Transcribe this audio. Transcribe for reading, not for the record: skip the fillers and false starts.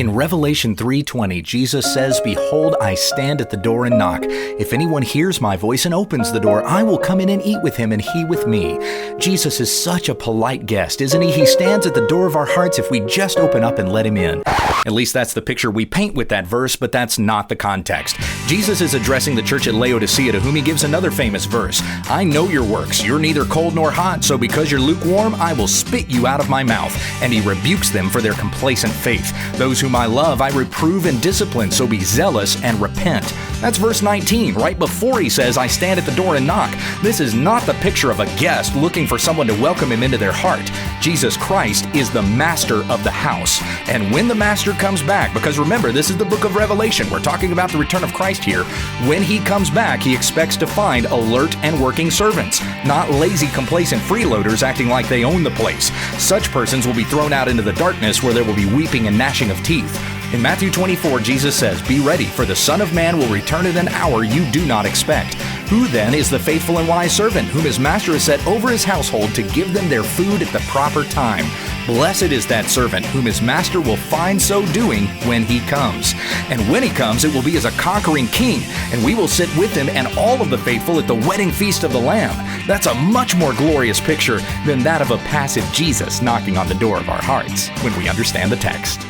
In Revelation 3:20, Jesus says, "Behold, I stand at the door and knock. If anyone hears my voice and opens the door, I will come in and eat with him and he with me." Jesus is such a polite guest, isn't he? He stands at the door of our hearts if we just open up and let him in. At least that's the picture we paint with that verse, but that's not the context. Jesus is addressing the church at Laodicea, to whom he gives another famous verse. "I know your works. You're neither cold nor hot, so because you're lukewarm, I will spit you out of my mouth." And he rebukes them for their complacent faith. "Those whom I love, I reprove and discipline, so be zealous and repent." That's verse 19, right before he says, "I stand at the door and knock." This is not the picture of a guest looking for someone to welcome him into their heart. Jesus Christ is the master of the house. And when the master comes back, because remember, this is the book of Revelation, we're talking about the return of Christ here. When he comes back, he expects to find alert and working servants, not lazy, complacent freeloaders acting like they own the place. Such persons will be thrown out into the darkness where there will be weeping and gnashing of teeth. In Matthew 24, Jesus says, "Be ready, for the Son of Man will return at an hour you do not expect." Who then is the faithful and wise servant, whom his master has set over his household to give them their food at the proper time? Blessed is that servant whom his master will find so doing when he comes. And when he comes, it will be as a conquering king, and we will sit with him and all of the faithful at the wedding feast of the Lamb. That's a much more glorious picture than that of a passive Jesus knocking on the door of our hearts when we understand the text.